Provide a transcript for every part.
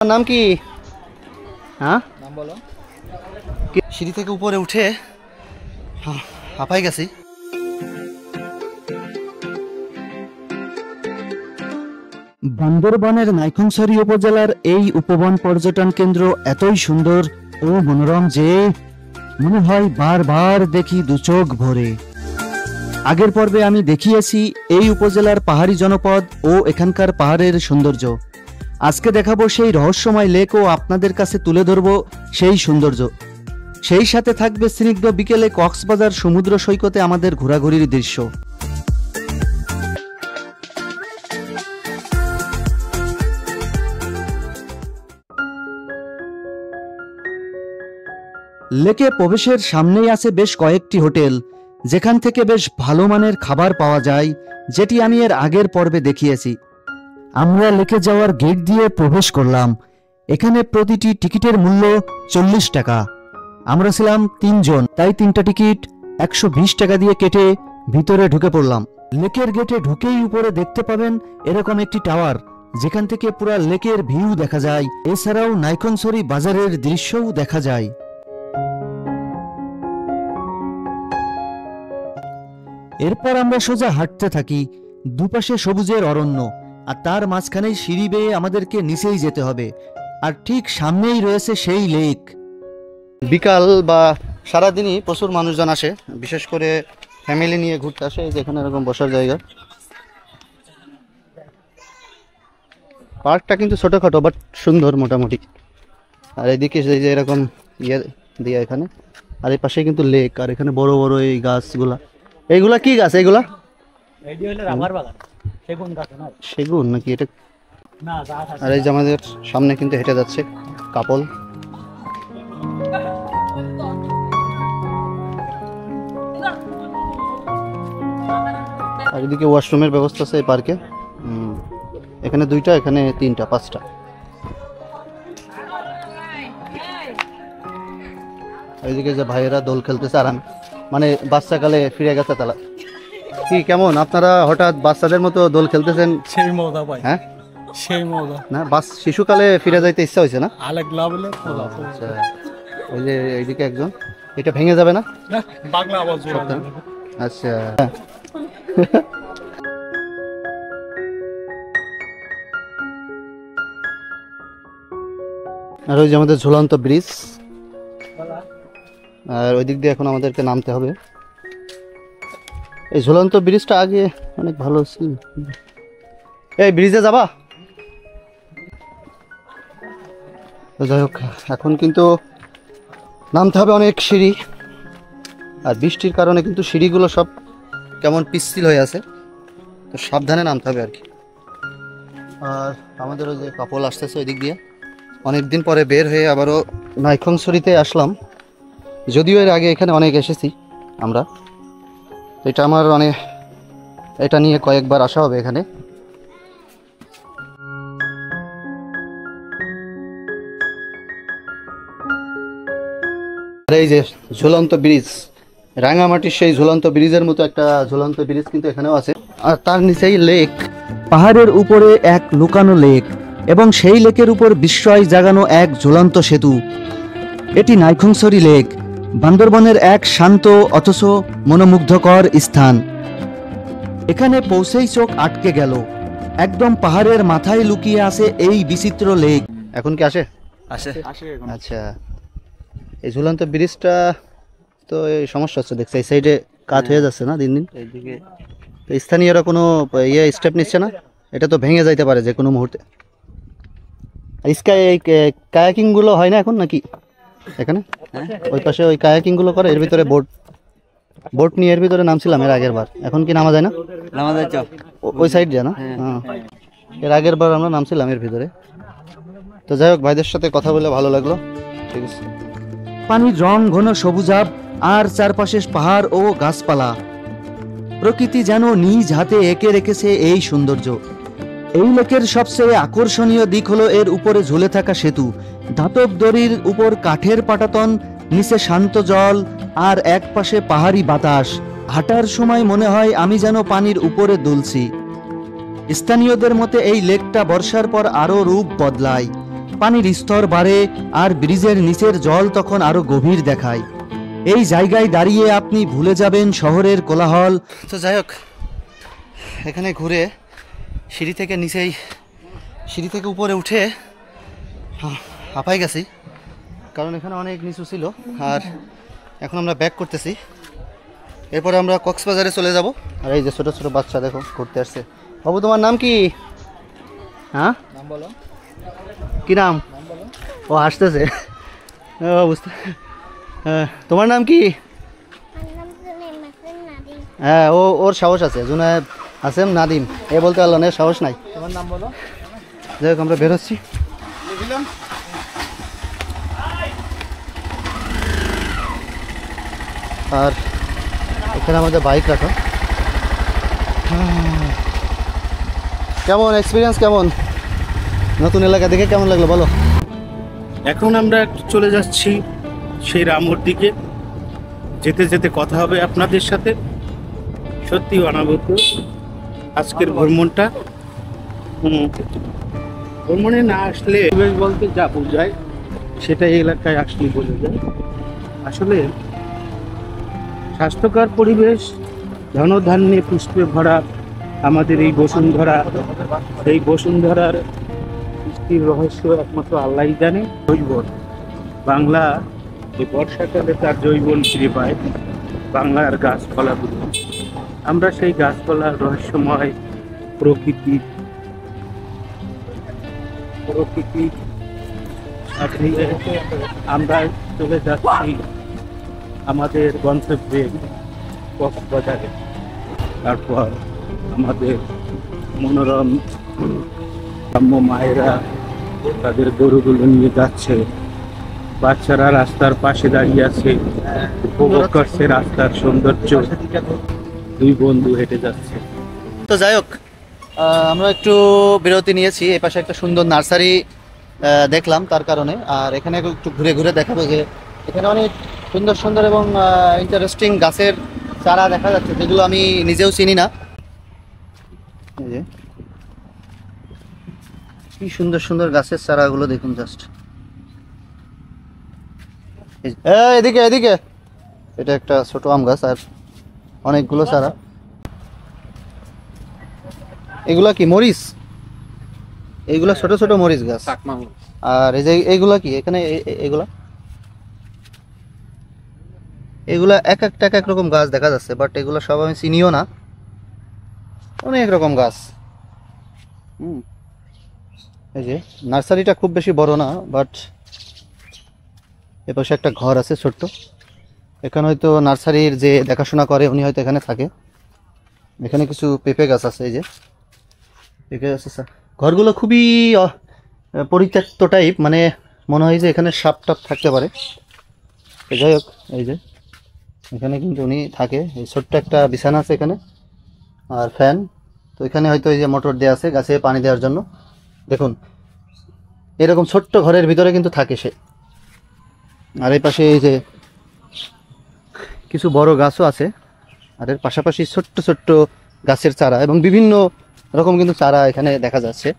নাম কি? হ্যাঁ, নাম বলো। সিঁড়ি থেকে উপরে উঠে হাঁপাই গেছি। বান্দরবানের নাইখংছড়ি উপজেলার এই উপবন পর্যটন কেন্দ্র এতই সুন্দর ও মনোরম যে মনে হয় বারবার দেখি দুচোখ ভরে। আগের পর্বে আমি দেখিয়েছি এই উপজেলার পাহাড়ি জনপদ ও এখানকার পাহাড়ের সৌন্দর্য। আজকে দেখাবো সেই রহস্যময় লেক ও আপনাদের কাছে তুলে ধরবো সেই সৌন্দর্য। সেই সাথে থাকবে স্নিগ্ধ বিকেলে কক্সবাজার সমুদ্র সৈকতে আমাদের ঘোরাঘুরির দৃশ্য। লেকে প্রবেশের সামনেই আছে বেশ কয়েকটি হোটেল, যেখান থেকে বেশ ভালো মানের খাবার পাওয়া যায়, যেটি আমি এর আগের পর্বে দেখিয়েছি। আমরা লেকে যাওয়ার গেট দিয়ে প্রবেশ করলাম। এখানে প্রতিটি টিকিটের মূল্য 40 টাকা। আমরা ছিলাম 3 জন, তাই 3টা টিকিট 120 টাকা দিয়ে কেটে ভিতরে ঢুকে পড়লাম। লেকের গেটে ঢুকেই উপরে দেখতে পাবেন এরকম একটি টাওয়ার, যেখান থেকে পুরো লেকের ভিউ দেখা যায়। এছাড়াও নাইখংছড়ি বাজারের দৃশ্যও দেখা যায়। এরপর আমরা সোজা হাঁটতে থাকি। দুপাশে সবুজের অরণ্য, আর তার মাঝখানেই সিঁড়ি বেয়ে আমাদেরকে নিচেই যেতে হবে। আর ঠিক সামনেই রয়েছে সেই লেক। বিকাল বা সারাদিনই প্রচুর মানুষজন আসে, বিশেষ করে ফ্যামিলি নিয়ে ঘুরতে আসে। যেখানে এরকম বসার জায়গা। পার্কটা কিন্তু ছোটখাটো বাট সুন্দর মোটামুটি। আর এদিকে যে এরকম ইয়ে দিয়ে এখানে, আর এই পাশে কিন্তু লেক, আর এখানে বড় বড় এই গাছগুলা। এইগুলা কি গাছ? এইগুলা সেগুন নাকি এটা? আর এই যে আমাদের সামনে কিন্তু হেঁটে যাচ্ছে কাপল। আর এদিকে ওয়াশরুমের ব্যবস্থা আছে এই পার্কে। এখানে 2টা, এখানে 3টা, 5টা। এইদিকে যে ভাইয়েরা দোল খেলতেছে, আর মানে বাচ্চাকালে ফিরে গেছে তারা। কি কেমন আপনারা হঠাৎ বাচ্চাদের মতো দোল খেলতেছেন? সেই মজা পাই। হ্যাঁ, সেই মজা না শিশুকালে ফিরে যাইতে ইচ্ছা হয়েছে না? আলেক লাভলে আচ্ছা, ওই যে এইদিকে একজন, এটা ভেঙে যাবে না? বাংলা আওয়াজ। আচ্ছা, আর ওই যে আমাদের ঝুলন্ত ব্রিজ। আর ওই দিক দিয়ে এখন আমাদেরকে নামতে হবে। এই ঝুলন্ত ব্রিজটা আগে অনেক ভালো ছিল। এই ব্রিজে যাবা? যাই হোক, এখন কিন্তু নামতে হবে অনেক সিঁড়ি। আর বৃষ্টির কারণে কিন্তু সিঁড়িগুলো সব কেমন পিচ্ছিল হয়ে আছে, তো সাবধানে নামতে হবে আর কি। আর আমাদের ওই যে কাপল আসতেছে ওই দিক দিয়ে। অনেকদিন পরে বের হয়ে আবারও নাইখংছড়িতে আসলাম। যদিও এর আগে এখানে অনেক এসেছি আমরা, এটা আমার মানে এটা নিয়ে কয়েকবার আসা হবে এখানে। আর এই যে ঝুলন্ত ব্রিজ, রাঙামাটির সেই ঝুলন্ত ব্রিজের মতো একটা ঝুলন্ত ব্রিজ কিন্তু এখানেও আছে। আর তার নিচেই লেক, পাহাড়ের উপরে এক লুকানো লেক, এবং সেই লেকের উপর বিস্ময় জাগানো এক ঝুলন্ত সেতু। এটি নাইখংছড়ি লেক, বান্দরবনের এক শান্ত অথচ মনোমুগ্ধকর স্থান। এখানে পৌঁছেই চোখ আটকে গেল। একদম পাহাড়ের মাথায় লুকিয়ে আছে এই বিচিত্র লেক। এখন কি আসে? আচ্ছা, এই ঝুলন্ত ব্রিজটা তো এই সমস্যা হচ্ছে দেখছি, এই সাইডে কাট হয়ে যাচ্ছে না দিন দিন। তো স্থানীয়রা কোনো ইয়ে স্টেপ নিচ্ছে না? এটা তো ভেঙে যাইতে পারে যে কোনো মুহূর্তে। কায়াকিং গুলো হয় না এখন নাকি এখানে? ওই পাশে ওই কায়াকিং গুলো করে, এর ভিতরে বোট নিয়ে এর ভিতরে নামছিলাম এর আগের বার। এখন কি নামা যায় না? নামা যায়, ওই সাইড যায় না? হ্যাঁ, এর আগের বার আমরা নামছিলাম এর ভিতরে। তো যাই হোক, ভাইদের সাথে কথা বলে ভালো লাগলো। ঠিক আছে। পানির রং ঘন সবুজাভ, আর চারপাশে পাহাড় ও গাছপালা। প্রকৃতি যেন নিজ হাতে এঁকে রেখেছে এই সৌন্দর্য। এই লেকের সবচেয়ে আকর্ষণীয় দিক হলো এর উপরে ঝুলে থাকা সেতু। ধাতব দড়ির উপর কাঠের পাটাতন, নিচে শান্ত জল, আর এক পাশে পাহাড়ি বাতাস। হাঁটার সময় মনে হয় আমি যেন পানির উপরে দুলছি। স্থানীয়দের মতে এই লেকটা বর্ষার পর আরো রূপ বদলায়। পানির স্তর বাড়ে আর ব্রিজের নিচের জল তখন আরো গভীর দেখায়। এই জায়গায় দাঁড়িয়ে আপনি ভুলে যাবেন শহরের কোলাহল। তো যাই হোক, এখানে ঘুরে সিঁড়ি থেকে উপরে উঠে হাঁপাই গেছি, কারণ এখানে অনেক নিচু ছিল। আর এখন আমরা ব্যাক করতেছি, এরপরে আমরা কক্সবাজারে চলে যাব। আর এই যে ছোট ছোট বাচ্চা দেখো ঘুরতে আসছে। বাবু তোমার নাম কি? হ্যাঁ নাম বলো, কি নাম? ও হাসতেছে, বুঝতে। তোমার নাম কি? হ্যাঁ ওর সাহস আছে, জুনায়েদ আসেম নাদিম এ বলতে পারলো না, সাহস নাই। তোমার নাম বলো। যাই হোক, আমরা বেরোচ্ছি। আর এখানে আমাদের বাইক রাখা। কেমন এক্সপিরিয়েন্স, কেমন নতুন এলাকা দেখে কেমন লাগলো বলো? এখন আমরা চলে যাচ্ছি সেই রামুর দিকে। যেতে যেতে কথা হবে আপনাদের সাথে। সত্যি অনাবৃত আজকের ভ্রমণটা। ভ্রমণে না আসলে পরিবেশ বলতে যা বোঝায় সেটা এই এলাকায় আসলে বোঝা যায়। আসলে স্বাস্থ্যকর পরিবেশ, ধনধান্যে পুষ্পে ভরা আমাদের এই বসুন্ধরা। সেই বসুন্ধরার সৃষ্টির রহস্য একমাত্র আল্লাহই জানে। জৈবন বাংলা এই বর্ষাকালে তার জৈবন ফিরে পায়, বাংলার গাছপালাগুলো। আমরা সেই গাছপালার রহস্যময় প্রকৃতির সাথে আমরা চলে যাচ্ছি আমাদের গন্তব্যে কক্সবাজারে। তারপর আমাদের মনোরম গ্রাম্য মায়েরা তাদের গরুগুলো নিয়ে যাচ্ছে, বাচ্চারা রাস্তার পাশে দাঁড়িয়ে আছে, উপভোগ করছে রাস্তার সৌন্দর্য। দুই বন্ধু হেঁটে যাচ্ছে। তো যাই হোক, আমরা একটু বিরতি নিয়েছি, এই পাশে একটা সুন্দর নার্সারি দেখলাম তার কারণে। আর এখানে একটু ঘুরে ঘুরে দেখাবো যে এখানে অনেক সুন্দর সুন্দর এবং ইন্টারেস্টিং গাছের চারা দেখা যাচ্ছে, যেগুলো আমি নিজেও চিনি না। এই যে কি সুন্দর সুন্দর গাছের চারাগুলো দেখুন জাস্ট। এদিকে এদিকে, এটা একটা ছোট আম গাছ আর অনেকগুলো চারা। এগুলা কি মরিচ? এইগুলা ছোট ছোট মরিচ গাছ। আর এই যে এইগুলা কি এখানে এগুলা এক একটা এক রকম গাছ দেখা যাচ্ছে, বাট এগুলা সব আমি চিনিও না। অনেক রকম গাছ। এই যে নার্সারিটা খুব বেশি বড় না, বাট এপাশে একটা ঘর আছে ছোট্ট, এখানে হয়তো নার্সারির যে দেখাশোনা করে উনি হয়তো এখানে থাকে। এখানে কিছু পেঁপে গাছ আছে, এই যে পেঁপে গাছ আছে। ঘরগুলো খুবই পরিত্যক্ত টাইপ, মানে মনে হয় যে এখানে সাপ টাপ থাকতে পারে। যাই হোক, এই যে এখানে কিন্তু উনি থাকে। এই ছোট্ট একটা বিছানা আছে এখানে, আর ফ্যান। তো এখানে হয়তো এই যে মোটর দেওয়া আছে গাছে পানি দেওয়ার জন্য। দেখুন এরকম ছোট্ট ঘরের ভিতরে কিন্তু থাকে সে। আর এই পাশে এই যে কিছু বড় গাছও আছে, আর এর পাশাপাশি ছোট্ট ছোট্ট গাছের চারা এবং বিভিন্ন রকম কিন্তু চারা এখানে দেখা যাচ্ছে।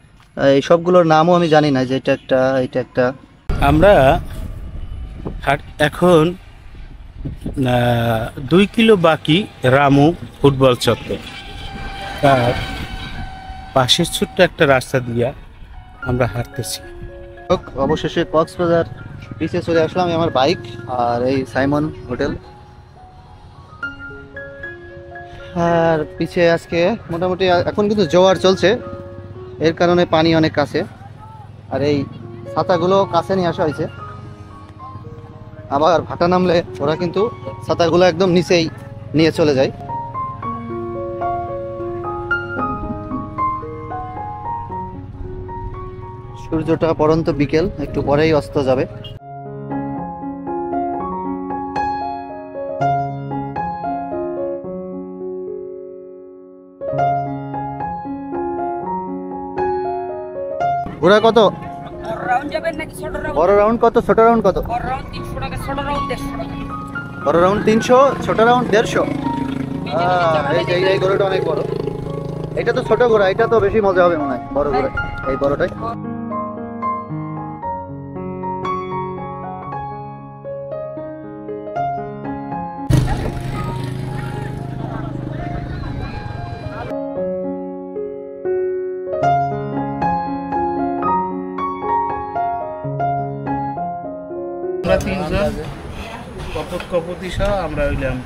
এই সবগুলোর নামও আমি জানি না, যে এটা একটা। আমরা এখন 2 কিলো বাকি রামু ফুটবল চত্বর, তার পাশের ছোট্ট একটা রাস্তা দিয়া আমরা হাঁটতেছি। অবশেষে কক্সবাজার বিচে চলে আসলাম, আমার বাইক আর এই সাইমন হোটেল। আর পিছে আজকে মোটামুটি এখন কিন্তু জোয়ার চলছে, এর কারণে পানি অনেক কাছে। আর এই ছাতাগুলো কাছে নিয়ে আসা হয়েছে, আবার ভাটা নামলে ওরা কিন্তু ছাতাগুলো একদম নিচেই নিয়ে চলে যায়। সূর্যটা পরন্ত বিকেল, একটু পরেই অস্ত যাবে। ঘোড়া কত? বড় রাউন্ড কত, ছোট রাউন্ড কত? বড় রাউন্ড 300, ছোট রাউন্ড 150। এই ঘোড়াটা অনেক বড়। এটা তো ছোট ঘোড়া, এটা তো বেশি মজা হবে মনে হয় বড় ঘোড়া, এই বড়টাই। আমরা তিনজন কপতি সহ আমরা হইলাম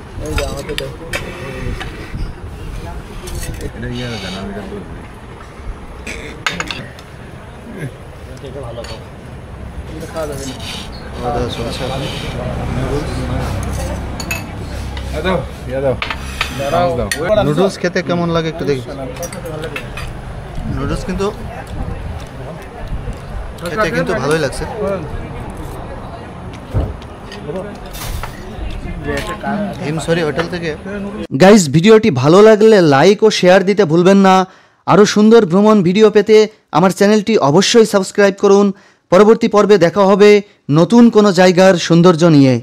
নুডলস খেতে কেমন লাগে একটু দেখি। নুডলস কিন্তু খেতে কিন্তু ভালোই লাগছে। হিমসরি হোটেল থেকে গাইস, ভিডিওটি ভালো লাগলে লাইক ও শেয়ার দিতে ভুলবেন না। আরও সুন্দর ভ্রমণ ভিডিও পেতে আমার চ্যানেলটি অবশ্যই সাবস্ক্রাইব করুন। পরবর্তী পর্বে দেখা হবে নতুন কোনো জায়গার সৌন্দর্য নিয়ে।